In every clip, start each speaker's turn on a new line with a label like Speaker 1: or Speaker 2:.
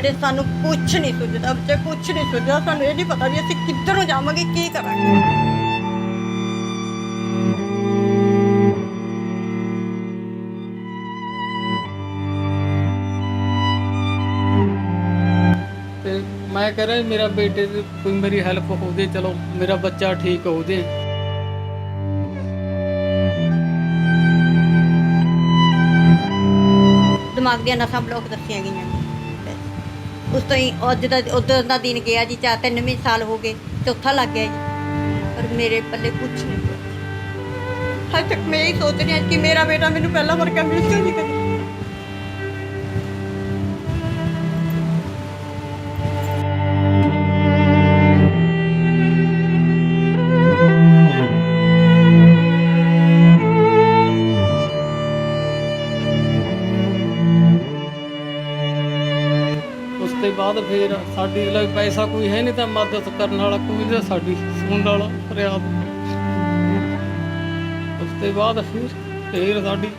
Speaker 1: ਮੇਰੇ ਸਾਨੂੰ ਕੁਛ ਨਹੀਂ ਸੁਝਦਾ, ਬੱਚੇ ਕੁਛ ਨਹੀਂ ਸੁਝਦਾ। ਸਾਨੂੰ ਇਹ ਨਹੀਂ ਪਤਾ ਵੀ ਅਸੀਂ ਕਿੱਧਰ ਨੂੰ ਜਾਵਾਂਗੇ, ਕੀ ਕਰਾਂਗੇ।
Speaker 2: ਤੇ ਮੈਂ कह रहा मेरा बेटे ਦੀ ਕੋਈ ਮੇਰੀ ਹੈਲਪ ਹੋ ਜੇ, ਚਲੋ ਮੇਰਾ ਬੱਚਾ ਠੀਕ ਹੋ ਜੇ।
Speaker 1: ਦਿਮਾਗ ਦੀਆਂ ਨਸਾਂ ਬਲੌਕ ਦੱਸੀਆਂ ਗਈਆਂ ਨੇ। ਉਸ ਤੋਂ ਹੀ ਅੱਜ ਦਾ ਉਦੋਂ ਦਾ ਦਿਨ ਗਿਆ ਜੀ, 4-3 ਸਾਲ ਹੋ ਗਏ, ਚੌਥਾ ਲੱਗ ਗਿਆ ਜੀ, ਪਰ ਮੇਰੇ ਪੱਲੇ ਕੁਛ ਨਹੀਂ ਪਿਆ। ਹਜੇ ਤੱਕ ਮੈਂ ਇਹੀ ਸੋਚ ਰਹੀ ਹਾਂ ਕਿ ਮੇਰਾ ਬੇਟਾ ਮੈਨੂੰ ਪਹਿਲਾਂ ਵਰਗਾ ਮਿਲ ਜਾਵੇ ਕਦੇ।
Speaker 2: ਉਸ ਤੋਂ ਬਾਅਦ ਫਿਰ ਸਾਡੀ ਲਈ ਪੈਸਾ ਕੋਈ ਹੈ ਨਹੀਂ ਤਾਂ ਮਦਦ ਕਰਨ ਵਾਲਾ ਕੋਈ ਨਹੀਂ, ਸਾਡੀ ਸੁਣਨ ਵਾਲਾ ਫਰਿਆਦ। ਉਸ ਤੋਂ ਬਾਅਦ ਫਿਰ ਸਾਡੀ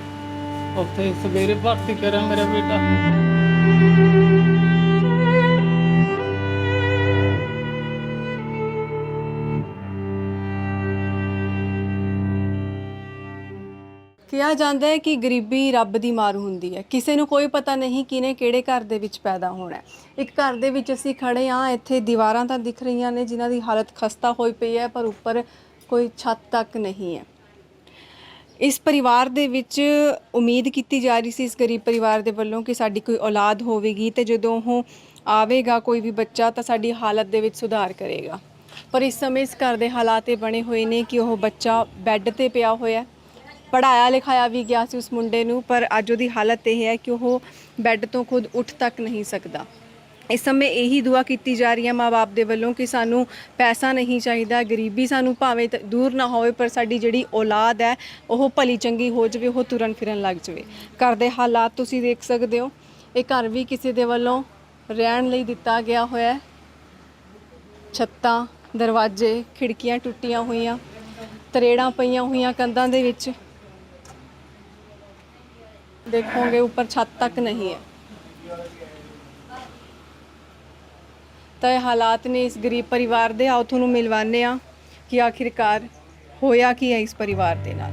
Speaker 2: ਉੱਥੇ ਸਵੇਰੇ ਭਰਤੀ ਕਰਿਆ ਮੇਰਾ ਬੇਟਾ।
Speaker 3: ਕਿਹਾ ਜਾਂਦਾ ਹੈ ਕਿ ਗਰੀਬੀ ਰੱਬ ਦੀ ਮਾਰ ਹੁੰਦੀ ਹੈ। ਕਿਸੇ ਨੂੰ ਕੋਈ ਪਤਾ ਨਹੀਂ ਕਿਨੇ ਕਿਹੜੇ ਘਰ ਦੇ ਵਿੱਚ ਪੈਦਾ ਹੋਣਾ ਹੈ। ਇੱਕ ਘਰ ਦੇ ਵਿੱਚ ਅਸੀਂ ਖੜੇ ਹਾਂ, ਇੱਥੇ ਦੀਵਾਰਾਂ ਤਾਂ ਦਿਖ ਰਹੀਆਂ ਨੇ ਜਿਨ੍ਹਾਂ ਦੀ ਹਾਲਤ ਖਸਤਾ ਹੋਈ ਪਈ ਹੈ, ਪਰ ਉੱਪਰ ਕੋਈ ਛੱਤ ਤੱਕ ਨਹੀਂ ਹੈ। ਇਸ ਪਰਿਵਾਰ ਦੇ ਵਿੱਚ ਉਮੀਦ ਕੀਤੀ ਜਾ ਰਹੀ ਸੀ ਇਸ ਗਰੀਬ ਪਰਿਵਾਰ ਦੇ ਵੱਲੋਂ ਕਿ ਸਾਡੀ ਕੋਈ ਔਲਾਦ ਹੋਵੇਗੀ ਤੇ ਜਦੋਂ ਉਹ ਆਵੇਗਾ ਕੋਈ ਵੀ ਬੱਚਾ ਤਾਂ ਸਾਡੀ ਹਾਲਤ ਦੇ ਵਿੱਚ ਸੁਧਾਰ ਕਰੇਗਾ। ਪਰ ਇਸ ਸਮੇਂ ਇਸ ਘਰ ਦੇ ਹਾਲਾਤ ਇਹ ਬਣੇ ਹੋਏ ਨੇ ਕਿ ਉਹ ਬੱਚਾ ਬੈੱਡ ਤੇ ਪਿਆ ਹੋਇਆ, ਪੜ੍ਹਾਇਆ ਲਿਖਾਇਆ ਵੀ ਗਿਆ ਸੀ ਉਸ ਮੁੰਡੇ ਨੂੰ, ਪਰ ਅੱਜ ਉਹਦੀ ਹਾਲਤ ਇਹ ਹੈ ਕਿ ਉਹ ਬੈੱਡ ਤੋਂ ਖੁਦ ਉੱਠ ਤੱਕ ਨਹੀਂ ਸਕਦਾ। ਇਸ ਸਮੇਂ ਇਹੀ ਦੁਆ ਕੀਤੀ ਜਾ ਰਹੀ ਹੈ ਮਾਂ-ਬਾਪ ਦੇ ਵੱਲੋਂ ਕਿ ਸਾਨੂੰ ਪੈਸਾ ਨਹੀਂ ਚਾਹੀਦਾ, ਗਰੀਬੀ ਸਾਨੂੰ ਭਾਵੇਂ ਦੂਰ ਨਾ ਹੋਵੇ, ਪਰ ਸਾਡੀ ਜਿਹੜੀ ਔਲਾਦ ਹੈ ਉਹ ਭਲੀ ਚੰਗੀ ਹੋ ਜਾਵੇ, ਉਹ ਤੁਰਨ ਫਿਰਨ ਲੱਗ ਜਾਵੇ। ਘਰ ਦੇ ਹਾਲਾਤ ਤੁਸੀਂ ਦੇਖ ਸਕਦੇ ਹੋ। ਇਹ ਘਰ ਵੀ ਕਿਸੇ ਦੇ ਵੱਲੋਂ ਰਹਿਣ ਲਈ ਦਿੱਤਾ ਗਿਆ ਹੋਇਆ ਹੈ। ਛੱਤਾਂ, ਦਰਵਾਜ਼ੇ, ਖਿੜਕੀਆਂ ਟੁੱਟੀਆਂ ਹੋਈਆਂ, ਤਰੇੜਾਂ ਪਈਆਂ ਹੋਈਆਂ ਕੰਧਾਂ ਦੇ ਵਿੱਚ। ਦੇਖੋਗੇ ਉੱਪਰ ਛੱਤ ਤੱਕ ਨਹੀਂ ਹੈ। ਤਾਂ ਇਹ ਹਾਲਾਤ ਨੇ ਇਸ ਗਰੀਬ ਪਰਿਵਾਰ ਦੇ। ਆਓ ਤੁਹਾਨੂੰ ਮਿਲਵਾਉਂਦੇ ਹਾਂ ਕਿ ਆਖਿਰਕਾਰ ਹੋਇਆ ਕੀ ਹੈ ਇਸ ਪਰਿਵਾਰ ਦੇ ਨਾਲ।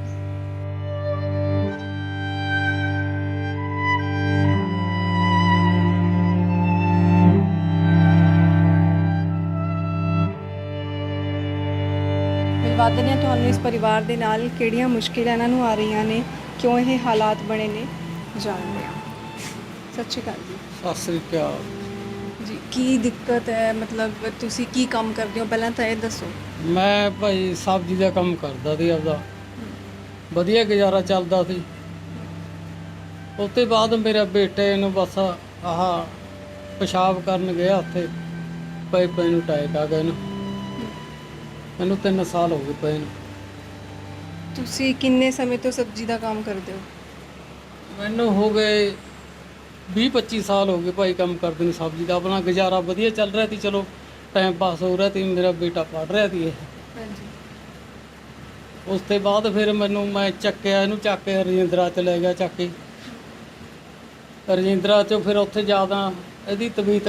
Speaker 3: ਮਿਲਵਾ ਦਿੰਦੇ ਹਾਂ ਤੁਹਾਨੂੰ ਇਸ ਪਰਿਵਾਰ ਦੇ ਨਾਲ, ਕਿਹੜੀਆਂ ਮੁਸ਼ਕਿਲਾਂ ਇਹਨਾਂ ਨੂੰ ਆ ਰਹੀਆਂ ਨੇ, ਕਿਉਂ ਇਹ ਹਾਲਾਤ ਬਣੇ ਨੇ, ਜਾਣਦੇ ਹਾਂ। ਸਤਿ ਸ਼੍ਰੀ ਅਕਾਲ ਜੀ।
Speaker 2: ਸਤਿ ਸ੍ਰੀ ਅਕਾਲ
Speaker 3: ਜੀ, ਕੀ ਦਿੱਕਤ ਹੈ? ਮਤਲਬ ਤੁਸੀਂ ਕੀ ਕੰਮ ਕਰਦੇ ਹੋ, ਪਹਿਲਾਂ ਤਾਂ ਇਹ ਦੱਸੋ।
Speaker 2: ਮੈਂ ਭਾਈ ਸਬਜ਼ੀ ਦਾ ਕੰਮ ਕਰਦਾ ਸੀ, ਆਪਦਾ ਵਧੀਆ ਗੁਜ਼ਾਰਾ ਚੱਲਦਾ ਸੀ। ਉਸ ਤੋਂ ਬਾਅਦ ਮੇਰੇ ਬੇਟੇ ਨੂੰ ਬਸ ਆਹ ਪਿਸ਼ਾਬ ਕਰਨ ਗਿਆ, ਉੱਥੇ ਪਏ ਨੂੰ ਅਟੈਕ ਆ ਗਿਆ ਇਹਨੂੰ। ਮੈਨੂੰ 3 ਸਾਲ ਹੋ ਗਏ ਪਏ ਨੂੰ।
Speaker 3: ਤੁਸੀਂ ਕਿੰਨੇ ਸਮੇਂ ਤੋਂ ਸਬਜ਼ੀ ਦਾ ਕੰਮ ਕਰਦੇ ਹੋ?
Speaker 2: ਮੈਨੂੰ ਹੋ ਗਏ 20-25 ਸਾਲ ਹੋ ਗਏ ਭਾਈ ਕੰਮ ਕਰਦੇ ਨੂੰ ਸਬਜ਼ੀ ਦਾ। ਆਪਣਾ ਗੁਜ਼ਾਰਾ ਵਧੀਆ ਚੱਲ ਰਿਹਾ ਸੀ, ਚਲੋ ਟਾਈਮ ਪਾਸ ਹੋ ਰਿਹਾ ਸੀ। ਮੇਰਾ ਬੇਟਾ ਪੜ੍ਹ ਰਿਹਾ ਸੀ ਇਹ।
Speaker 3: ਹਾਂਜੀ।
Speaker 2: ਉਸ ਤੋਂ ਬਾਅਦ ਫਿਰ ਮੈਂ ਚੱਕਿਆ ਇਹਨੂੰ, ਚੱਕ ਕੇ ਰਜਿੰਦਰਾ 'ਚ ਲੈ ਗਿਆ, ਚੱਕ ਕੇ ਰਜਿੰਦਰਾ 'ਚੋਂ ਫਿਰ ਉੱਥੇ ਜ਼ਿਆਦਾ ਇਹਦੀ ਤਬੀਅਤ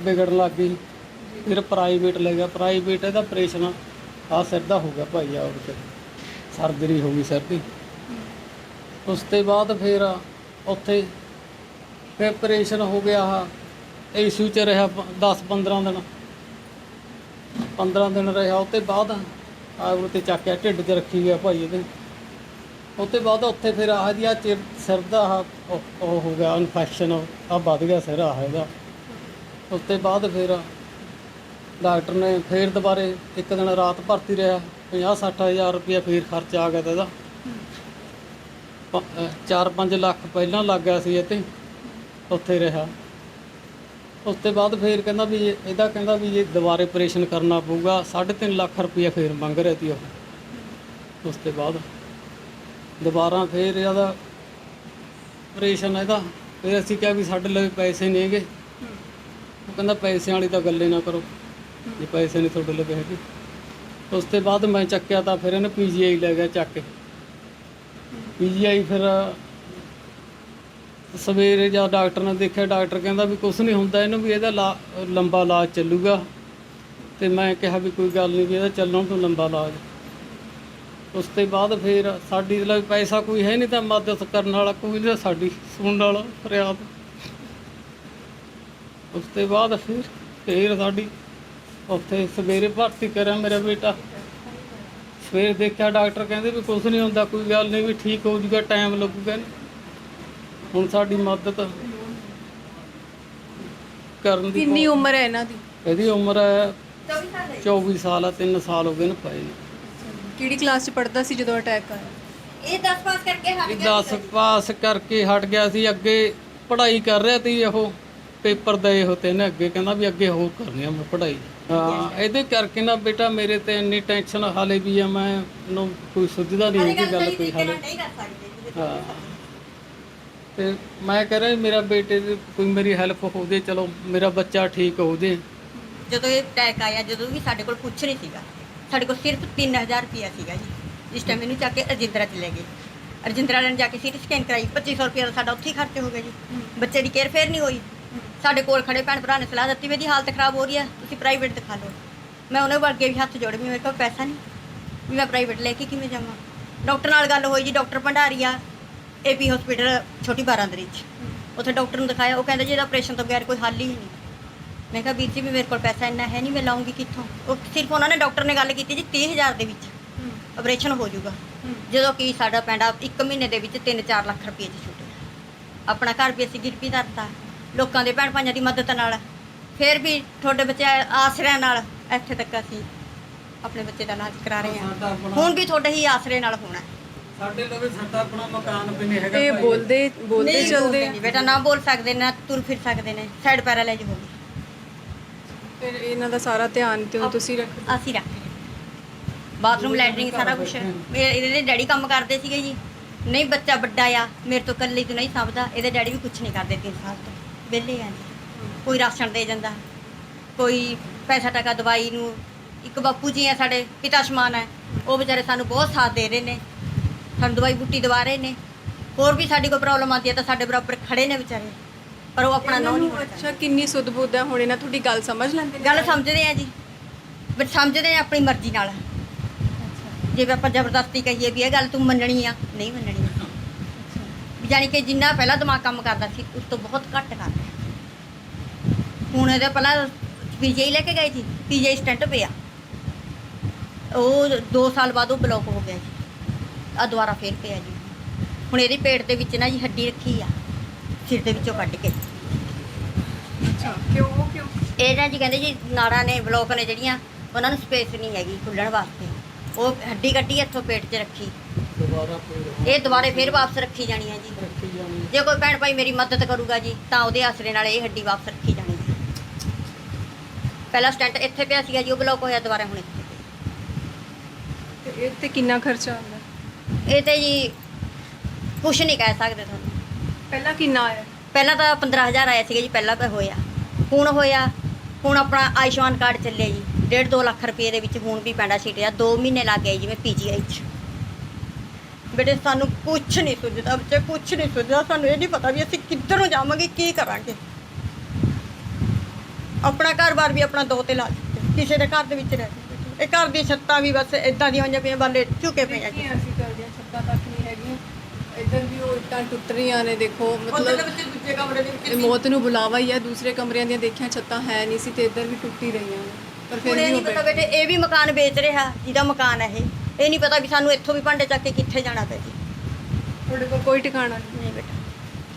Speaker 2: ਵਿਗੜਨ ਲੱਗ ਗਈ। ਫਿਰ ਪ੍ਰਾਈਵੇਟ ਲੈ ਗਿਆ। ਪ੍ਰਾਈਵੇਟ ਇਹਦਾ ਆਪਰੇਸ਼ਨ ਸਿਰ ਦਾ ਹੋ ਗਿਆ ਭਾਈ, ਉਹਦੇ ਸਰਜਰੀ ਹੋ ਗਈ ਸਿਰ ਦੀ। ਉਸ ਤੋਂ ਬਾਅਦ ਫਿਰ ਉੱਥੇ ਫਿਰ ਆਪਰੇਸ਼ਨ ਹੋ ਗਿਆ। ICU 'ਚ ਰਿਹਾ 10-15 ਦਿਨ, 15 ਦਿਨ ਰਿਹਾ। ਉਸ ਤੋਂ ਬਾਅਦ ਉਹਤੇ ਚੱਕਿਆ, ਢਿੱਡ 'ਚ ਰੱਖੀ ਗਿਆ ਭਾਈ ਇਹਦੇ। ਉਸ ਤੋਂ ਬਾਅਦ ਉੱਥੇ ਫਿਰ ਜੀ ਸਿਰ ਦਾ ਉਹ ਹੋ ਗਿਆ ਇਨਫੈਕਸ਼ਨ, ਵੱਧ ਗਿਆ ਸਿਰ ਇਹਦਾ। ਉਸ ਤੋਂ ਬਾਅਦ ਫਿਰ ਡਾਕਟਰ ਨੇ ਫਿਰ ਦੁਬਾਰੇ ਇੱਕ ਦਿਨ ਰਾਤ ਭਰਤੀ ਰਿਹਾ। 50-60 ਹਜ਼ਾਰ ਰੁਪਇਆ ਫਿਰ ਖਰਚਾ ਆ ਗਿਆ ਤਾਂ ਇਹਦਾ। 4-5 ਲੱਖ ਪਹਿਲਾਂ ਲੱਗ ਗਿਆ ਸੀ ਇਹ 'ਤੇ, ਉੱਥੇ ਰਿਹਾ। ਉਸ ਤੋਂ ਬਾਅਦ ਫਿਰ ਕਹਿੰਦਾ ਵੀ ਇਹ ਦੁਬਾਰੇ ਆਪਰੇਸ਼ਨ ਕਰਨਾ ਪਊਗਾ। 3.5 ਲੱਖ ਰੁਪਇਆ ਫਿਰ ਮੰਗ ਰਿਹਾ ਸੀ ਉਹ। ਉਸ ਤੋਂ ਬਾਅਦ ਦੁਬਾਰਾ ਫਿਰ ਇਹਦਾ ਆਪਰੇਸ਼ਨ ਇਹਦਾ। ਫਿਰ ਅਸੀਂ ਕਿਹਾ ਵੀ ਸਾਡੇ ਲਈ ਪੈਸੇ ਨਹੀਂ ਹੈਗੇ। ਉਹ ਕਹਿੰਦਾ ਪੈਸਿਆਂ ਵਾਲੀ ਤਾਂ ਗੱਲੇ ਨਾ ਕਰੋ, ਜੇ ਪੈਸੇ ਨਹੀਂ ਤੁਹਾਡੇ ਲਈ ਹੈਗੇ। ਉਸ ਤੋਂ ਬਾਅਦ ਮੈਂ ਚੱਕਿਆ ਤਾਂ ਫਿਰ ਇਹਨੇ PGI ਲੈ ਗਿਆ ਚੱਕ ਕੇ। PGI ਫਿਰ ਸਵੇਰੇ ਜਦ ਡਾਕਟਰ ਨੇ ਦੇਖਿਆ, ਡਾਕਟਰ ਕਹਿੰਦਾ ਵੀ ਕੁਝ ਨਹੀਂ ਹੁੰਦਾ ਇਹਨੂੰ, ਵੀ ਇਹਦਾ ਲੰਬਾ ਇਲਾਜ ਚੱਲੂਗਾ। ਤੇ ਮੈਂ ਕਿਹਾ ਵੀ ਕੋਈ ਗੱਲ ਨਹੀਂ, ਵੀ ਇਹਦਾ ਚੱਲਣ ਤੋਂ ਲੰਬਾ ਇਲਾਜ। ਉਸ ਤੋਂ ਬਾਅਦ ਫਿਰ ਸਾਡੀ ਲਈ ਪੈਸਾ ਕੋਈ ਹੈ ਨਹੀਂ, ਤਾਂ ਮਦਦ ਕਰਨ ਵਾਲਾ ਕੋਈ ਨਹੀਂ, ਸਾਡੀ ਸੁਣਨ ਵਾਲਾ ਫਰਿਆਦ। ਉਸ ਤੋਂ ਬਾਅਦ ਫਿਰ ਸਾਡੀ ਉੱਥੇ ਸਵੇਰੇ ਭਰਤੀ ਕਰਿਆ ਮੇਰਾ ਬੇਟਾ। ਸਵੇਰ ਦੇਖਿਆ, ਡਾਕਟਰ ਕਹਿੰਦੇ ਵੀ ਕੁਝ ਨਹੀਂ ਹੁੰਦਾ, ਕੋਈ ਗੱਲ ਨਹੀਂ, ਵੀ ਠੀਕ ਹੋ ਜੂਗਾ, ਟਾਈਮ ਲੱਗੂਗਾ। ਹੁਣ ਸਾਡੀ ਮਦਦ ਕਰਨ ਦੀ।
Speaker 3: ਕਿੰਨੀ ਉਮਰ ਹੈ ਇਹਨਾਂ ਦੀ?
Speaker 2: ਇਹਦੀ ਉਮਰ ਹੈ 24 ਸਾਲ ਆ, 3 ਸਾਲ ਹੋ ਗਏ ਨੇ ਪਏ।
Speaker 3: ਕਿਹੜੀ ਕਲਾਸ 'ਚ ਪੜ੍ਹਦਾ ਸੀ ਜਦੋਂ ਅਟੈਕ ਆਇਆ?
Speaker 1: ਇਹ 10 ਪਾਸ ਕਰਕੇ ਹਟ
Speaker 2: ਇਹ
Speaker 1: ਗਿਆ
Speaker 2: 10 ਪਾਸ ਕਰਕੇ ਹਟ ਗਿਆ ਸੀ। ਅੱਗੇ ਪੜ੍ਹਾਈ ਕਰ ਰਿਹਾ ਸੀ, ਉਹ ਪੇਪਰ ਦੇ ਹੋਤੇ ਨੇ, ਅੱਗੇ ਕਹਿੰਦਾ ਵੀ ਅੱਗੇ ਹੋਰ ਕਰਨੀ ਆ ਮੈਂ ਪੜ੍ਹਾਈ। ਹਾਂ, ਇਹਦੇ ਕਰਕੇ ਨਾ ਬੇਟਾ ਮੇਰੇ ਤੇ ਇੰਨੀ ਟੈਨਸ਼ਨ ਹਾਲੇ ਵੀ ਆ, ਮੈਨੂੰ ਕੋਈ ਸੁਝਦਾ ਨਹੀਂ ਹੈਗੀ ਗੱਲ ਕੋਈ ਹਾਲੇ।
Speaker 1: ਨਹੀਂ ਕਰ ਸਕਦੇ।
Speaker 2: ਹਾਂ, ਤੇ ਮੈਂ ਕਹਿ ਰਿਹਾ ਮੇਰਾ ਬੇਟੇ ਦੀ ਕੋਈ ਮੇਰੀ ਹੈਲਪ ਹੋ ਜੇ, ਚਲੋ ਮੇਰਾ ਬੱਚਾ ਠੀਕ ਹੋ ਜੇ।
Speaker 1: ਜਦੋਂ ਇਹ ਅਟੈਕ ਆਇਆ, ਜਦੋਂ ਵੀ ਸਾਡੇ ਕੋਲ ਕੁਛ ਨਹੀਂ ਸੀਗਾ, ਸਾਡੇ ਕੋਲ ਸਿਰਫ 3000 ਰੁਪਇਆ ਸੀਗਾ ਜੀ। ਜਿਸ ਟਾਈਮ ਇਹਨੂੰ ਚੱਕ ਕੇ ਰਜਿੰਦਰਾ ਚ ਲੈ ਗਏ, ਰਜਿੰਦਰਾ ਵਾਲਿਆਂ ਨੇ ਜਾ ਕੇ ਸੀਟੀ ਸਕੈਨ ਕਰਾਈ, 2500 ਰੁਪਇਆ ਦਾ ਸਾਡਾ ਉੱਥੇ ਹੀ ਖਰਚ ਹੋ ਗਿਆ ਜੀ। ਬੱਚੇ ਦੀ ਕੇਅਰ ਫੇਰ ਨਹੀਂ ਹੋਈ। ਸਾਡੇ ਕੋਲ ਖੜੇ ਭੈਣ ਭਰਾ ਨੇ ਸਲਾਹ ਦਿੱਤੀ ਵੀ ਇਹਦੀ ਹਾਲਤ ਖਰਾਬ ਹੋ ਰਹੀ ਹੈ, ਤੁਸੀਂ ਪ੍ਰਾਈਵੇਟ ਦਿਖਾ ਲਓ। ਮੈਂ ਉਹਨਾਂ ਕੋਲ ਅੱਗੇ ਵੀ ਹੱਥ ਜੋੜੇ, ਵੀ ਮੇਰੇ ਕੋਲ ਪੈਸਾ ਨਹੀਂ, ਵੀ ਮੈਂ ਪ੍ਰਾਈਵੇਟ ਲੈ ਕੇ ਕਿਵੇਂ ਜਾਵਾਂ। ਡਾਕਟਰ ਨਾਲ ਗੱਲ ਹੋਈ ਜੀ, ਡਾਕਟਰ ਭੰਡਾਰੀਆ AP ਹਸਪੀਟਲ ਛੋਟੀ ਬਾਰਾਂਦਰੀ 'ਚ। ਉੱਥੇ ਡਾਕਟਰ ਨੂੰ ਦਿਖਾਇਆ, ਉਹ ਕਹਿੰਦਾ ਜੀ ਇਹਦਾ ਆਪਰੇਸ਼ਨ ਤੋਂ ਬਗੈਰ ਕੋਈ ਹੱਲ ਹੀ ਨਹੀਂ। ਮੈਂ ਕਿਹਾ ਵੀਰ ਜੀ ਵੀ ਮੇਰੇ ਕੋਲ ਪੈਸਾ ਇੰਨਾ ਹੈ ਨਹੀਂ, ਮੈਂ ਲਾਉਂਗੀ ਕਿੱਥੋਂ। ਉਹ ਸਿਰਫ ਉਹਨਾਂ ਨੇ ਡਾਕਟਰ ਨੇ ਗੱਲ ਕੀਤੀ ਜੀ 30,000 ਦੇ ਵਿੱਚ ਆਪਰੇਸ਼ਨ ਹੋ ਜਾਊਗਾ, ਜਦੋਂ ਕਿ ਸਾਡਾ ਪੈਂਡਾ 1 ਮਹੀਨੇ ਦੇ ਵਿੱਚ 3-4 ਲੱਖ ਰੁਪਏ 'ਚ ਛੁੱਟਿਆ। ਆਪਣਾ ਘਰ ਵੀ ਅਸੀਂ ਗਿਰਵੀ ਧਰਤਾ, ਲੋਕਾਂ ਦੇ ਭੈਣ ਭਾਈਆਂ ਦੀ ਮਦਦ ਨਾਲ। ਫਿਰ ਵੀ ਤੁਹਾਡੇ ਬੱਚੇ ਆਸਰਿਆਂ ਨਾਲ ਇੱਥੇ ਤੱਕ ਅਸੀਂ ਆਪਣੇ ਬੱਚੇ ਦਾ ਇਲਾਜ ਕਰਾ ਰਹੇ ਹਾਂ। ਹੁਣ ਵੀ ਤੁਹਾਡੇ ਹੀ ਆਸਰੇ ਨਾਲ ਹੋਣਾ।
Speaker 2: ਸਾਡੇ ਲਵੇ ਸਾਡਾ ਆਪਣਾ ਮਕਾਨ ਵੀ ਨਹੀਂ ਹੈਗਾ।
Speaker 3: ਇਹ ਬੋਲਦੇ
Speaker 1: ਨਹੀਂ
Speaker 3: ਚੱਲਦੇ
Speaker 1: ਨਹੀਂ ਬੇਟਾ, ਨਾ ਬੋਲ ਸਕਦੇ ਨਾ ਤੁਰ ਫਿਰ ਸਕਦੇ ਨੇ, ਸਾਈਡ ਪੈਰਾਲਾਈਜ਼ ਹੋ ਗਈ।
Speaker 3: ਫਿਰ ਇਹਨਾਂ ਦਾ ਸਾਰਾ ਧਿਆਨ ਤੇ ਤੁਸੀਂ ਰੱਖ।
Speaker 1: ਅਸੀਂ ਰੱਖ ਬਾਥਰੂਮ ਲੈਟਰਿੰਗ ਸਾਰਾ ਕੁਝ। ਇਹਦੇ ਡੈਡੀ ਕੰਮ ਕਰਦੇ ਸੀਗੇ ਜੀ। ਨਹੀਂ ਬੱਚਾ ਵੱਡਾ ਆ, ਮੇਰੇ ਤੋਂ ਇਕੱਲੇ ਤੋਂ ਨਹੀਂ ਸਮਝਦਾ। ਇਹਦੇ ਡੈਡੀ ਵੀ ਕੁਝ ਨਹੀਂ ਕਰਦੇ, 3 ਸਾਲ ਤੋਂ ਵਿਹਲੇ ਆ ਜੀ। ਕੋਈ ਰਾਸ਼ਨ ਦੇ ਜਾਂਦਾ, ਕੋਈ ਪੈਸਾ ਟਕਾ ਦਵਾਈ ਨੂੰ। ਇੱਕ ਬਾਪੂ ਜੀ ਆ ਸਾਡੇ ਪਿਤਾ ਸਮਾਨ ਹੈ, ਉਹ ਵਿਚਾਰੇ ਸਾਨੂੰ ਬਹੁਤ ਸਾਥ ਦੇ ਰਹੇ ਨੇ, ਸਾਨੂੰ ਦਵਾਈ ਬੂਟੀ ਦਵਾ ਰਹੇ ਨੇ। ਹੋਰ ਵੀ ਸਾਡੀ ਕੋਈ ਪ੍ਰੋਬਲਮ ਆਉਂਦੀ ਹੈ ਤਾਂ ਸਾਡੇ ਬਰਾਬਰ ਖੜੇ ਨੇ ਵਿਚਾਰੇ, ਪਰ ਉਹ ਆਪਣਾ ਨਾਂ ਨਹੀਂ।
Speaker 3: ਅੱਛਾ, ਕਿੰਨੀ ਸੁੱਧ ਬੁੱਧ ਹੈ ਹੁਣ ਇਹਨਾਂ, ਤੁਹਾਡੀ ਗੱਲ ਸਮਝ ਲੈਂਦੇ ਨੇ?
Speaker 1: ਗੱਲ ਸਮਝਦੇ ਆ ਜੀ, ਬਟ ਸਮਝਦੇ ਆ ਆਪਣੀ ਮਰਜ਼ੀ ਨਾਲ। ਜੇ ਆਪਾਂ ਜ਼ਬਰਦਸਤੀ ਕਹੀਏ ਵੀ ਇਹ ਗੱਲ ਤੂੰ ਮੰਨਣੀ ਆ, ਨਹੀਂ ਮੰਨਣੀ। ਜਾਣੀ ਕਿ ਜਿੰਨਾ ਪਹਿਲਾਂ ਦਿਮਾਗ ਕੰਮ ਕਰਦਾ ਸੀ, ਉਸ ਤੋਂ ਬਹੁਤ ਘੱਟ ਕਰਦਾ। ਹੁਣ ਇਹਦੇ ਪਹਿਲਾਂ PGI ਲੈ ਕੇ ਗਏ ਜੀ, PGI ਸਟੈਂਟ ਪਿਆ, ਉਹ 2 ਸਾਲ ਬਾਅਦ ਉਹ ਬਲੌਕ ਹੋ ਗਿਆ ਜੀ, ਆ ਦੁਬਾਰਾ ਫੇਰ ਪਿਆ ਜੀ। ਹੁਣ ਇਹਦੇ ਪੇਟ ਦੇ ਵਿੱਚ ਨਾ ਜੀ ਹੱਡੀ ਰੱਖੀ ਆ, ਸਿਰ ਦੇ ਵਿੱਚੋਂ ਕੱਢ ਕੇ।
Speaker 3: ਅੱਛਾ, ਕਿਉਂ
Speaker 1: ਇਹ ਨਾ ਜੀ ਕਹਿੰਦੇ ਜੀ ਨਾੜਾਂ ਨੇ ਬਲੌਕ ਨੇ ਜਿਹੜੀਆਂ, ਉਹਨਾਂ ਨੂੰ ਸਪੇਸ ਨਹੀਂ ਹੈਗੀ ਖੁੱਲਣ ਵਾਸਤੇ। ਉਹ ਹੱਡੀ ਕੱਢੀ ਇੱਥੋਂ ਪੇਟ 'ਚ ਰੱਖੀ, ਇਹ ਦੁਬਾਰੇ ਫੇਰ ਵਾਪਸ ਰੱਖੀ ਜਾਣੀ ਹੈ ਜੀ। ਜੇ ਕੋਈ ਭੈਣ ਭਾਈ ਮੇਰੀ ਮਦਦ ਕਰੂਗਾ ਜੀ, ਤਾਂ ਉਹਦੇ ਆਸਰੇ ਨਾਲ ਇਹ ਹੱਡੀ ਵਾਪਸ ਰੱਖੀ ਜਾਣੀ ਹੈ। ਪਹਿਲਾ ਸਟੈਂਟ ਇੱਥੇ ਪਿਆ ਸੀਗਾ ਜੀ, ਉਹ ਬਲੌਕ ਹੋਇਆ, ਦੁਬਾਰਾ ਹੁਣ ਇੱਥੇ ਪਿਆ।
Speaker 3: ਤੇ ਇਹ ਤੇ ਕਿੰਨਾ ਖਰਚਾ ਆਉਂਦਾ?
Speaker 1: ਇਹ ਤੇ ਜੀ ਕੁਛ ਨਹੀਂ ਕਹਿ ਸਕਦੇ ਤੁਹਾਨੂੰ।
Speaker 3: ਪਹਿਲਾਂ ਕਿੰਨਾ ਆਇਆ?
Speaker 1: ਪਹਿਲਾਂ ਤਾਂ 15,000 ਆਇਆ ਸੀਗਾ ਜੀ, ਪਹਿਲਾਂ ਤਾਂ ਹੋਇਆ। ਹੁਣ ਆਪਣਾ ਆਯੁਸ਼ਮਾਨ ਕਾਰਡ ਚੱਲਿਆ ਜੀ, 1.5-2 ਲੱਖ ਰੁਪਏ ਦੇ ਵਿੱਚ ਹੁਣ ਵੀ ਪੈਂਡਾ ਸੀਟਿਆ। 2 ਮਹੀਨੇ ਲੱਗ ਗਏ ਜੀ ਮੈਂ PGI 'ਚ। ਬੇਟੇ ਸਾਨੂੰ ਕੁਛ ਨਹੀਂ ਸੁਝਦਾ, ਬੱਚੇ ਕੁਛ ਨਹੀਂ ਸੁਝਦਾ। ਸਾਨੂੰ ਇਹ ਨਹੀਂ ਪਤਾ ਵੀ ਅਸੀਂ ਕਿੱਧਰ ਨੂੰ ਜਾਵਾਂਗੇ, ਕੀ ਕਰਾਂਗੇ। ਆਪਣਾ ਘਰ-ਬਾਰ ਵੀ ਆਪਣਾ 2 ਤੇ ਲਾ ਦਿੱਤੇ, ਕਿਸੇ ਦੇ ਘਰ ਦੇ ਵਿੱਚ ਰਹਿ ਗਏ। ਇਹ ਘਰ ਦੀ ਛੱਤਾਂ ਵੀ ਬਸ ਇਦਾਂ ਦੀਆਂ ਹੋਈਆਂ ਪਈਆਂ, ਬਾਲੇ ਝੁਕੇ ਪਏ ਆ ਜੀ।
Speaker 3: ਅਸੀਂ ਕਰਦੇ ਹਾਂ, ਛੱਤਾਂ ਤੱਕ ਨਹੀਂ ਹੈਗੀਆਂ। ਇੱਧਰ ਵੀ ਉਹ ਇੱਟਾਂ ਟੁੱਟ ਰਹੀਆਂ ਨੇ, ਦੇਖੋ। ਮਤਲਬ
Speaker 1: ਦੂਜੇ ਕਮਰੇ ਦੇ ਵਿੱਚ
Speaker 3: ਮੌਤ ਨੂੰ ਬੁਲਾਵਾ ਹੀ ਹੈ। ਦੂਸਰੇ ਕਮਰਿਆਂ ਦੀਆਂ ਦੇਖਿਆ ਛੱਤਾਂ ਹੈ ਨਹੀਂ ਸੀ, ਤੇ ਇੱਧਰ ਵੀ ਟੁੱਟ ਹੀ ਰਹੀਆਂ ਨੇ। ਪਰ ਫਿਰ
Speaker 1: ਹੁਣ ਇਹ
Speaker 3: ਵੀ
Speaker 1: ਨਹੀਂ ਪਤਾ ਬੇਟੇ, ਇਹ ਵੀ ਮਕਾਨ ਵੇਚ ਰਿਹਾ ਜਿਹਦਾ ਮਕਾਨ ਹੈ ਇਹ ਨਹੀਂ ਪਤਾ ਵੀ ਸਾਨੂੰ ਇੱਥੋਂ ਵੀ ਭਾਂਡੇ ਚੱਕ ਕੇ ਕਿੱਥੇ ਜਾਣਾ ਪੈ ਜੀ।
Speaker 3: ਤੁਹਾਡੇ ਕੋਲ ਕੋਈ ਟਿਕਾਣਾ ਨਹੀਂ?
Speaker 1: ਨਹੀਂ ਬੇਟਾ,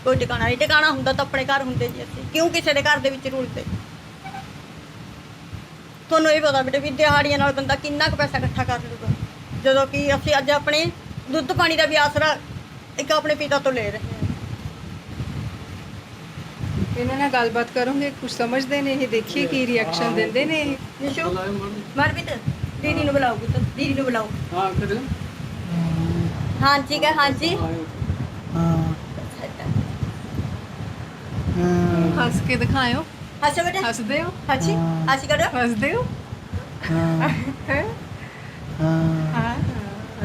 Speaker 1: ਕੋਈ ਟਿਕਾਣਾ ਨਹੀਂ। ਟਿਕਾਣਾ ਹੁੰਦਾ ਤਾਂ ਆਪਣੇ ਘਰ ਹੁੰਦੇ ਜੀ, ਅਸੀਂ ਕਿਉਂ ਕਿਸੇ ਦੇ ਘਰ ਦੇ ਵਿੱਚ ਰੁਲਦੇ। ਤੁਹਾਨੂੰ ਇਹ ਪਤਾ ਬੇਟੇ ਵੀ ਦਿਹਾੜੀਆਂ ਨਾਲ ਬੰਦਾ ਕਿੰਨਾ ਕੁ ਪੈਸਾ ਇਕੱਠਾ ਕਰ ਲੂਗਾ, ਜਦੋਂ ਕਿ ਅਸੀਂ ਅੱਜ ਆਪਣੇ ਦੁੱਧ ਪਾਣੀ ਦਾ ਵੀ ਆਸਰਾ ਇੱਕ ਆਪਣੇ ਪਿਤਾ ਤੋਂ ਲੈ ਰਹੇ ਹਾਂ।
Speaker 3: ਇਹਨਾਂ ਨਾਲ ਗੱਲਬਾਤ ਕਰੋਗੇ, ਕੁਝ ਸਮਝਦੇ ਨੇ ਇਹ? ਦੇਖੀਏ ਕੀ ਰਿਐਕਸ਼ਨ ਦਿੰਦੇ ਨੇ ਇਹ।
Speaker 1: ਨਿਸ਼ੂ ਮਨਪ੍ਰੀਤ ਦੀਦੀ ਨੂੰ ਬੁਲਾਓ, ਪੁੱਤ ਦੀਦੀ ਨੂੰ ਬੁਲਾਓ।
Speaker 2: ਹਾਂ ਕਰ
Speaker 1: ਹਾਂ ਠੀਕ ਹੈ, ਹਾਂਜੀ
Speaker 3: ਹੱਸ ਕੇ ਦਿਖਾਇਓ।
Speaker 1: ਹੱਸੋ ਬੇਟੇ,
Speaker 3: ਹੱਸਦੇ ਹੋ?
Speaker 1: ਹਾਂਜੀ ਹੱਸੀ ਕਰੋ।
Speaker 3: ਹੱਸਦੇ ਹੋ? ਹੈਂ? ਹਾਂ।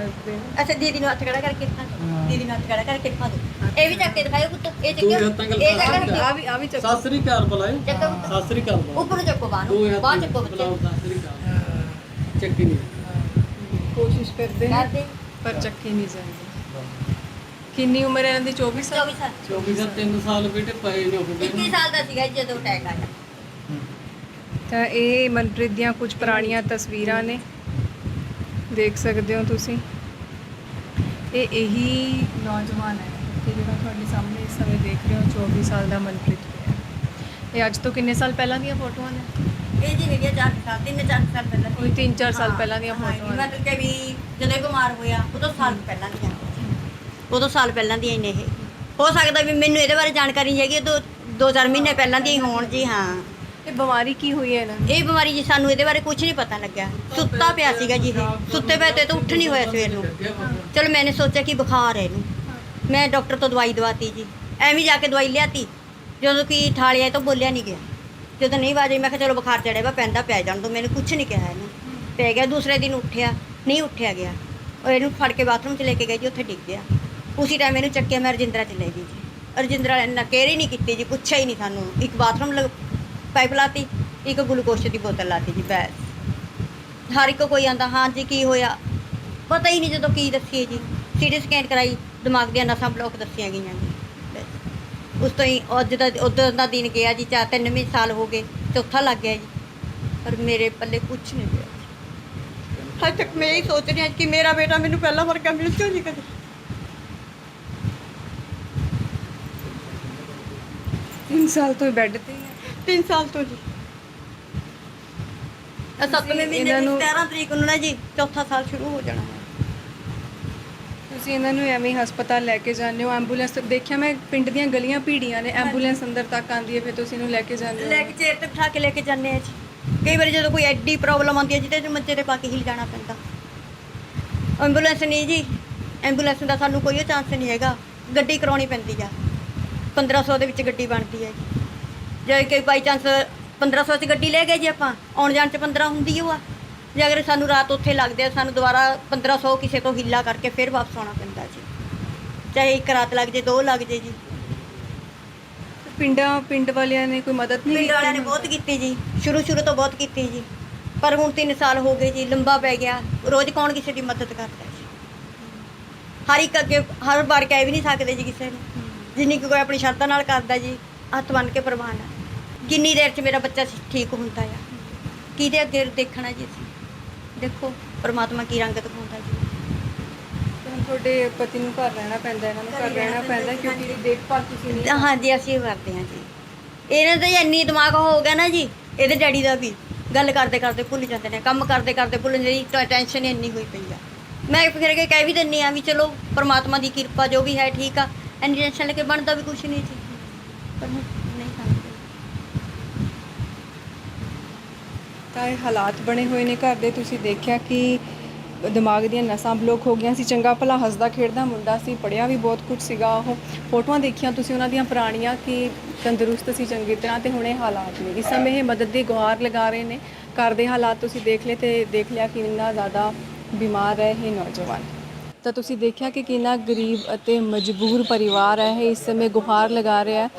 Speaker 3: ਹੱਸਦੇ ਹੋ।
Speaker 1: ਅੱਛਾ ਦੀਦੀ ਨੂੰ ਹੱਥ ਖੜਾ ਕਰਕੇ ਦਿਖਾ ਦਿਓ, ਦੀਦੀ ਨੂੰ ਹੱਥ ਖੜਾ ਕਰਕੇ ਦਿਖਾ ਦਿਓ। ਇਹ ਵੀ ਚੱਕ ਕੇ ਦਿਖਾਇਓ ਪੁੱਤ, ਇਹ
Speaker 2: ਦੋ
Speaker 1: ਚੱਕਿਓ,
Speaker 2: ਹੱਥਾਂ ਨਾਲ
Speaker 1: ਇਹ ਚੱਕ
Speaker 3: ਆ ਵੀ ਚੱਕੋ।
Speaker 2: ਸਤਿ ਸ੍ਰੀ ਅਕਾਲ ਬੁਲਾਏ,
Speaker 1: ਚੱਕੋ ਪੁੱਤ।
Speaker 2: ਸਤਿ ਸ੍ਰੀ ਅਕਾਲ ਬੁਲਾਓ।
Speaker 1: ਉੱਪਰ ਚੱਕੋ ਬਾਹਰ
Speaker 2: ਦੋ
Speaker 1: ਨੂੰ,
Speaker 2: ਹੱਥ
Speaker 1: ਬਾਹਰ ਚੱਕੋ ਬੱਚੇ।
Speaker 2: ਬੁਲਾਓ, ਸਤਿ ਸ੍ਰੀ ਅਕਾਲ। ਚੱਕੀ ਨਹੀਂ
Speaker 3: ਕੋਸ਼ਿਸ਼ ਕਰਦੇ ਨੇ
Speaker 1: ਕਰਦੇ
Speaker 3: ਪਰ ਚੱਕੀ ਨਹੀਂ ਜਾਂਦੀ। ਕਿੰਨੀ ਉਮਰ ਹੈ ਇਹਨਾਂ ਦੀ? 24 ਸਾਲ।
Speaker 1: 24 ਸਾਲ
Speaker 2: 24 ਜਾਂ 3 ਸਾਲ ਬੇਟੇ ਪਏ ਨੇ ਹੋ ਗਏ
Speaker 1: 21 ਸਾਲ ਦਾ ਸੀਗਾ ਜੀ ਜਦੋਂ ਅਟੈਕ ਆਇਆ।
Speaker 3: ਤਾਂ ਇਹ ਮਨਪ੍ਰੀਤ ਦੀਆਂ ਕੁਝ ਪੁਰਾਣੀਆਂ ਤਸਵੀਰਾਂ ਨੇ, ਦੇਖ ਸਕਦੇ ਹੋ ਤੁਸੀਂ। ਇਹ ਇਹੀ ਨੌਜਵਾਨ ਹੈ ਕਿ ਜਿਹੜਾ ਤੁਹਾਡੇ ਸਾਹਮਣੇ ਇਸ ਸਮੇਂ ਦੇਖ ਰਹੇ ਹੋ, 24 ਸਾਲ ਦਾ ਮਨਪ੍ਰੀਤ ਹੈ। ਇਹ ਅੱਜ ਤੋਂ ਕਿੰਨੇ ਸਾਲ ਪਹਿਲਾਂ ਦੀਆਂ ਫੋਟੋਆਂ ਨੇ?
Speaker 1: ਇਹ ਜੀ ਹੈਗੀ 4 ਸਾਲ 3-4 ਸਾਲ ਪਹਿਲਾਂ
Speaker 3: ਕੋਈ 3-4 ਸਾਲ
Speaker 1: ਹਾਂ,
Speaker 3: ਪਹਿਲਾਂ ਦੀਆਂ
Speaker 1: ਹਾਂ ਜੀ,
Speaker 3: ਫੋਟੋਆਂ ਨੇ।
Speaker 1: ਮਤਲਬ ਕਿ ਵੀ ਜਦੋਂ ਇਹ ਬਿਮਾਰ ਹੋਇਆ ਉਦੋਂ ਸਾਲ ਪਹਿਲਾਂ ਦੀਆਂ, ਉਦੋਂ ਸਾਲ ਪਹਿਲਾਂ ਦੀਆਂ ਹੀ ਨੇ ਇਹ। ਹੋ ਸਕਦਾ ਵੀ ਮੈਨੂੰ ਇਹਦੇ ਬਾਰੇ ਜਾਣਕਾਰੀ ਨਹੀਂ ਹੈਗੀ, 2-4 ਮਹੀਨੇ ਪਹਿਲਾਂ ਦੀਆਂ ਹੀ ਹੋਣ ਜੀ। ਹਾਂ
Speaker 3: ਇਹ ਬਿਮਾਰੀ ਕੀ ਹੋਈ ਹੈ ਇਹਨਾਂ ਨੂੰ?
Speaker 1: ਇਹ ਬਿਮਾਰੀ ਜੀ ਸਾਨੂੰ ਇਹਦੇ ਬਾਰੇ ਕੁਝ ਨਹੀਂ ਪਤਾ ਲੱਗਿਆ। ਸੁੱਤਾ ਪਿਆ ਸੀਗਾ ਜੀ, ਇਹ ਸੁੱਤੇ ਪਏ ਤੇ ਉੱਠ ਨਹੀਂ ਹੋਇਆ ਸਵੇਰ ਨੂੰ। ਚਲੋ ਮੈंने ਸੋਚਿਆ ਕਿ ਬੁਖਾਰ ਹੈ ਇਹਨੂੰ, ਮੈਂ ਡਾਕਟਰ ਤੋਂ ਦਵਾਈ ਦਵਾਤੀ ਜੀ, ਐਵੇਂ ਜਾ ਕੇ ਦਵਾਈ ਲਿਆਤੀ। ਜਦੋਂ ਕਿ ਠਾਲਿਆ ਤਾਂ ਬੋਲਿਆ ਨਹੀਂ ਗਿਆ। ਜਦੋਂ ਨਹੀਂ ਵਾਜੇ ਮੈਂ ਕਿਹਾ ਚਲੋ ਬੁਖਾਰ ਚੜਿਆ ਵਾ, ਪੈਂਦਾ ਪੈ ਜਾਣ ਤੋਂ, ਮੈਨੂੰ ਕੁਝ ਨਹੀਂ ਕਿਹਾ ਇਹਨੂੰ। ਪੈ ਗਿਆ, ਦੂਸਰੇ ਦਿਨ ਉੱਠਿਆ ਨਹੀਂ, ਉੱਠਿਆ ਗਿਆ। ਉਹ ਇਹਨੂੰ ਫੜ ਕੇ ਬਾਥਰੂਮ 'ਚ ਲੈ ਕੇ ਗਏ ਜੀ, ਉੱਥੇ ਡਿੱਗ ਗਿਆ। ਉਸੇ ਟਾਈਮ ਇਹਨੂੰ ਚੱਕਿਆ, ਮੈਂ ਰਜਿੰਦਰਾ 'ਚ ਲੈ ਗਈ ਜੀ। ਰਜਿੰਦਰਾ ਵਾਲਿਆਂ ਨੇ ਕੇਅਰ ਹੀ ਨਹੀਂ ਕੀਤੀ ਜੀ, ਪੁੱਛਿਆ ਹੀ ਨਹੀਂ ਸਾਨੂੰ। ਇੱਕ ਬਾਥਰੂਮ ਪਾਈਪ ਲਾਤੀ, ਇੱਕ ਗਲੂਕੋਸ਼ ਦੀ ਬੋਤਲ ਲਾਤੀ ਜੀ, ਬਸ। ਹਰ ਇੱਕ ਕੋਈ ਆਂਦਾ ਹਾਂ ਜੀ ਕੀ ਹੋਇਆ, ਪਤਾ ਹੀ ਨਹੀਂ ਜਦੋਂ ਕੀ ਦੱਸੀਏ ਜੀ। ਸੀਟੀ ਸਕੈਨ ਕਰਾਈ, ਦਿਮਾਗ ਦੀਆਂ ਨਸਾਂ ਬਲੌਕ ਦੱਸੀਆਂ ਗਈਆਂ ਜੀ। ਬਸ। ਉਸ ਤੋਂ ਹੀ ਉਦੋਂ ਦਾ ਦਿਨ ਗਿਆ ਜੀ, 3 ਸਾਲ ਹੋ ਗਏ, ਚੌਥਾ ਲੱਗ ਗਿਆ ਜੀ। ਪਰ ਮੇਰੇ ਪੱਲੇ ਕੁਝ ਨਹੀਂ ਪਿਆ। ਹਜੇ ਤੱਕ ਮੈਂ ਇਹੀ ਸੋਚ ਰਹੀ ਹਾਂ ਕਿ ਮੇਰਾ ਬੇਟਾ ਮੈਨੂੰ ਪਹਿਲਾਂ ਵਰਗਾ ਮਿਲ ਕਿਉਂ ਨਹੀਂ ਕਦੇ।
Speaker 3: 3 ਸਾਲ ਤੋਂ ਬੈੱਡ ਤੇ ਹੀ ਹੈ।
Speaker 1: 3 ਸਾਲ ਤੋਂ ਜੀ। 7ਵੇਂ ਮਹੀਨੇ
Speaker 3: ਇਹਨਾਂ
Speaker 1: ਦੀ
Speaker 3: ਨੂੰ-
Speaker 1: 13 ਤਰੀਕ ਨੂੰ ਨਾ ਜੀ ਚੌਥਾ ਸਾਲ ਸ਼ੁਰੂ ਹੋ ਜਾਣਾ ਹੈ।
Speaker 3: ਤੁਸੀਂ ਇਹਨਾਂ ਨੂੰ ਐਵੇਂ ਹੀ ਹਸਪਤਾਲ ਲੈ ਕੇ ਜਾਂਦੇ ਹੋ? ਐਂਬੂਲੈਂਸ ਦੇਖਿਆ ਮੈਂ, ਪਿੰਡ ਦੀਆਂ ਗਲੀਆਂ ਭੀੜੀਆਂ ਨੇ, ਐਂਬੂਲੈਂਸ ਅੰਦਰ ਤੱਕ ਆਉਂਦੀ ਹੈ, ਫਿਰ ਤੁਸੀਂ ਇਹਨੂੰ ਲੈ ਕੇ ਜਾਂਦੇ
Speaker 1: ਲੈ
Speaker 3: ਹੋ?
Speaker 1: ਕੇ ਚੇਅਰ ਤੇ ਬਿਠਾ ਕੇ ਲੈ ਕੇ ਜਾਂਦੇ ਆ ਜੀ। ਕਈ ਵਾਰੀ ਜਦੋਂ ਕੋਈ ਐਡੀ ਪ੍ਰੋਬਲਮ ਆਉਂਦੀ ਹੈ ਜੀ ਤੇ ਮੰਜੇ ਤੇ ਪਾ ਕੇ ਹਿਲ ਜਾਣਾ ਪੈਂਦਾ। ਐਂਬੂਲੈਂਸ ਨਹੀਂ ਜੀ, ਐਂਬੂਲੈਂਸ ਦਾ ਸਾਨੂੰ ਕੋਈ ਚਾਂਸ ਨਹੀਂ ਹੈਗਾ। ਗੱਡੀ ਕਰਾਉਣੀ ਪੈਂਦੀ ਆ, 1500 ਦੇ ਵਿੱਚ ਗੱਡੀ ਬਣਦੀ ਹੈ ਜੀ। ਜੇ ਕੋਈ ਬਾਈ ਚਾਂਸ 1500 'ਚ ਗੱਡੀ ਲੈ ਗਏ ਜੀ, ਆਪਾਂ ਆਉਣ ਜਾਣ 'ਚ 15 ਹੁੰਦੀ ਓ ਆ। ਜੇ ਅਗਰ ਸਾਨੂੰ ਰਾਤ ਉੱਥੇ ਲੱਗਦੇ ਆ, ਸਾਨੂੰ ਦੁਬਾਰਾ 1500 ਕਿਸੇ ਤੋਂ ਹਿੱਲਾ ਕਰਕੇ ਫਿਰ ਵਾਪਸ ਆਉਣਾ ਪੈਂਦਾ ਜੀ। ਚਾਹੇ 1 ਰਾਤ ਲੱਗ ਜੇ, 2 ਲੱਗ ਜੇ ਜੀ।
Speaker 3: ਪਿੰਡ ਵਾਲਿਆਂ ਨੇ ਕੋਈ ਮਦਦ ਨਹੀਂ
Speaker 1: ਪਿੰਡ ਵਾਲਿਆਂ ਨੇ
Speaker 3: ਕੀਤੀ?
Speaker 1: ਬਹੁਤ ਕੀਤੀ ਜੀ, ਸ਼ੁਰੂ ਤੋਂ ਬਹੁਤ ਕੀਤੀ ਜੀ। ਪਰ ਹੁਣ 3 ਸਾਲ ਹੋ ਗਏ ਜੀ, ਲੰਬਾ ਪੈ ਗਿਆ। ਰੋਜ਼ ਕੌਣ ਕਿਸੇ ਦੀ ਮਦਦ ਕਰਦਾ ਜੀ। ਹਰ ਇੱਕ ਅੱਗੇ ਹਰ ਵਾਰ ਕਹਿ ਵੀ ਨਹੀਂ ਸਕਦੇ ਜੀ ਕਿਸੇ ਨੂੰ, ਜਿੰਨੀ ਕੁ ਕੋਈ ਆਪਣੀ ਸ਼ਰਤਾਂ ਨਾਲ ਕਰਦਾ ਜੀ। ਹੱਥ ਬੰਨ੍ਹ ਕੇ ਪ੍ਰਵਾਨ ਆ। ਕਿੰਨੀ ਦੇਰ 'ਚ ਮੇਰਾ ਬੱਚਾ ਠੀਕ ਹੁੰਦਾ ਆ, ਕਿਹਦੇ ਅੱਗੇ ਦੇਖਣਾ ਜੀ ਅਸੀਂ। ਦੇਖੋ ਪਰਮਾਤਮਾ ਕੀ ਰੰਗ ਦਿਖਾਉਂਦਾ ਜੀ।
Speaker 3: ਹੁਣ ਤੁਹਾਡੇ ਪਤੀ ਨੂੰ ਘਰ ਰਹਿਣਾ ਪੈਂਦਾ, ਇਹਨਾਂ ਨੂੰ ਘਰ ਰਹਿਣਾ ਪੈਂਦਾ ਕਿਉਂਕਿ ਦੇਖਭਾਲ ਤੁਸੀਂ ਨਹੀਂ?
Speaker 1: ਹਾਂਜੀ ਅਸੀਂ ਕਰਦੇ ਹਾਂ ਜੀ। ਇਹਨਾਂ ਦਾ ਇੰਨੀ ਦਿਮਾਗ ਹੋ ਗਿਆ ਨਾ ਜੀ, ਇਹਦੇ ਡੈਡੀ ਦਾ ਵੀ ਗੱਲ ਕਰਦੇ ਕਰਦੇ ਭੁੱਲ ਜਾਂਦੇ ਨੇ, ਕੰਮ ਕਰਦੇ ਕਰਦੇ ਭੁੱਲ ਜਾਂਦੇ ਜੀ। ਟੈਨਸ਼ਨ ਇੰਨੀ ਹੋਈ ਪਈ ਆ। ਮੈਂ ਫਿਰ ਕੇ ਕਹਿ ਵੀ ਦਿੰਦੀ ਆ ਵੀ ਚਲੋ ਪਰਮਾਤਮਾ ਦੀ ਕਿਰਪਾ ਜੋ ਵੀ ਹੈ ਠੀਕ ਆ, ਇੰਨੀ ਟੈਨਸ਼ਨ ਲੈ ਕੇ ਬਣਦਾ ਵੀ ਕੁਛ ਨਹੀਂ ਜੀ। ਪਰ ਨਹੀਂ ਸਮਝਦੇ।
Speaker 3: ਤਾਂ ਇਹ ਹਾਲਾਤ ਬਣੇ ਹੋਏ ਨੇ ਘਰ ਦੇ। ਤੁਸੀਂ ਦੇਖਿਆ ਕਿ ਦਿਮਾਗ ਦੀਆਂ ਨਸਾਂ ਬਲੌਕ ਹੋ ਗਈਆਂ ਸੀ। ਚੰਗਾ ਭਲਾ ਹੱਸਦਾ ਖੇਡਦਾ ਮੁੰਡਾ ਸੀ, ਪੜ੍ਹਿਆ ਵੀ ਬਹੁਤ ਕੁਝ ਸੀਗਾ। ਉਹ ਫੋਟੋਆਂ ਦੇਖੀਆਂ ਤੁਸੀਂ ਉਹਨਾਂ ਦੀਆਂ ਪੁਰਾਣੀਆਂ ਕਿ ਤੰਦਰੁਸਤ ਸੀ ਚੰਗੀ ਤਰ੍ਹਾਂ, ਤੇ ਹੁਣ ਇਹ ਹਾਲਾਤ ਨੇ। ਇਸ ਸਮੇਂ ਇਹ ਮਦਦ ਦੀ ਗੁਹਾਰ ਲਗਾ ਰਹੇ ਨੇ। ਘਰ ਦੇ ਹਾਲਾਤ ਤੁਸੀਂ ਦੇਖ ਲਏ ਤੇ ਦੇਖ ਲਿਆ ਕਿ ਇੰਨਾ ਜ਼ਿਆਦਾ ਬਿਮਾਰ ਹੈ ਇਹ ਨੌਜਵਾਨ। ਤਾਂ ਤੁਸੀਂ ਦੇਖਿਆ ਕਿ ਕਿੰਨਾ ਗਰੀਬ ਅਤੇ ਮਜਬੂਰ ਪਰਿਵਾਰ ਹੈ ਇਹ। ਇਸ ਸਮੇਂ ਗੁਹਾਰ ਲਗਾ ਰਿਹਾ ਹੈ,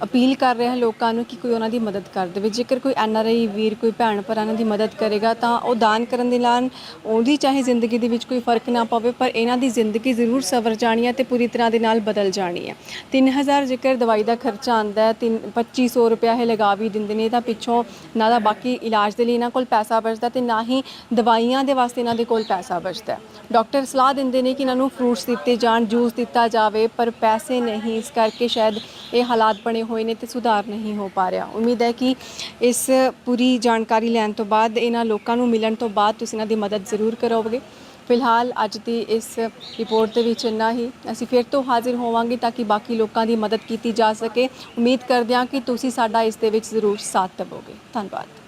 Speaker 3: ਅਪੀਲ ਕਰ ਰਿਹਾ ਹੈ ਲੋਕਾਂ ਨੂੰ ਕਿ ਕੋਈ ਉਹਨਾਂ ਦੀ ਮਦਦ ਕਰ ਦੇਵੇ। ਜੇਕਰ ਕੋਈ NRI ਵੀਰ, ਕੋਈ ਭੈਣ ਭਰਾ ਇਹਨਾਂ ਦੀ ਮਦਦ ਕਰੇਗਾ ਤਾਂ ਉਹ ਦਾਨ ਕਰਨ ਦੇ ਨਾਲ ਉਹਦੀ ਚਾਹੇ ਜ਼ਿੰਦਗੀ ਦੇ ਵਿੱਚ ਕੋਈ ਫਰਕ ਨਾ ਪਵੇ, ਪਰ ਇਹਨਾਂ ਦੀ ਜ਼ਿੰਦਗੀ ਜ਼ਰੂਰ ਸਵਰ ਜਾਣੀ ਹੈ ਤੇ ਪੂਰੀ ਤਰ੍ਹਾਂ ਦੇ ਨਾਲ ਬਦਲ ਜਾਣੀ ਹੈ। 3000 ਜੇਕਰ ਦਵਾਈ ਦਾ ਖਰਚਾ ਆਉਂਦਾ ਹੈ, 2500 ਰੁਪਇਆ ਇਹ ਲਗਾ ਵੀ ਦਿੰਦੇ ਨੇ, ਤਾਂ ਪਿੱਛੋਂ ਨਾ ਦਾ ਬਾਕੀ ਇਲਾਜ ਦੇ ਲਈ ਇਹਨਾਂ ਕੋਲ ਪੈਸਾ ਬਚਦਾ ਤੇ ਨਾ ਹੀ ਦਵਾਈਆਂ ਦੇ ਵਾਸਤੇ ਇਹਨਾਂ ਦੇ ਕੋਲ ਪੈਸਾ ਬਚਦਾ। ਡਾਕਟਰ ਸਲਾਹ ਦਿੰਦੇ ਨੇ ਕਿ ਇਹਨਾਂ ਨੂੰ ਫਰੂਟਸ ਦਿੱਤੇ ਜਾਣ, ਜੂਸ ਦਿੱਤਾ ਜਾਵੇ, ਪਰ ਪੈਸੇ ਨਹੀਂ। ਇਸ ਕਰਕੇ ਸ਼ਾਇਦ ਇਹ ਹਾਲਾਤ ਬਣੇ ਹੋਏ ਨੇ ਤੇ ਸੁਧਾਰ ਨਹੀਂ ਹੋ ਪਾ ਰਿਹਾ। ਉਮੀਦ ਹੈ ਕਿ ਇਸ ਪੂਰੀ ਜਾਣਕਾਰੀ ਲੈਣ ਤੋਂ ਬਾਅਦ, ਇਹਨਾਂ ਲੋਕਾਂ ਨੂੰ ਮਿਲਣ ਤੋਂ ਬਾਅਦ ਤੁਸੀਂ ਇਹਨਾਂ ਦੀ ਮਦਦ ਜ਼ਰੂਰ ਕਰੋਗੇ। ਫਿਲਹਾਲ ਅੱਜ ਦੀ ਇਸ ਰਿਪੋਰਟ ਦੇ ਵਿੱਚ ਇੰਨਾ ਹੀ। ਅਸੀਂ ਫਿਰ ਤੋਂ ਹਾਜ਼ਰ ਹੋਵਾਂਗੇ ਤਾਂ ਕਿ ਬਾਕੀ ਲੋਕਾਂ ਦੀ ਮਦਦ ਕੀਤੀ ਜਾ ਸਕੇ। ਉਮੀਦ ਕਰਦੇ ਹਾਂ ਕਿ ਤੁਸੀਂ ਸਾਡਾ ਇਸ ਦੇ ਵਿੱਚ ਜ਼ਰੂਰ ਸਾਥ ਦੇਵੋਗੇ। ਧੰਨਵਾਦ।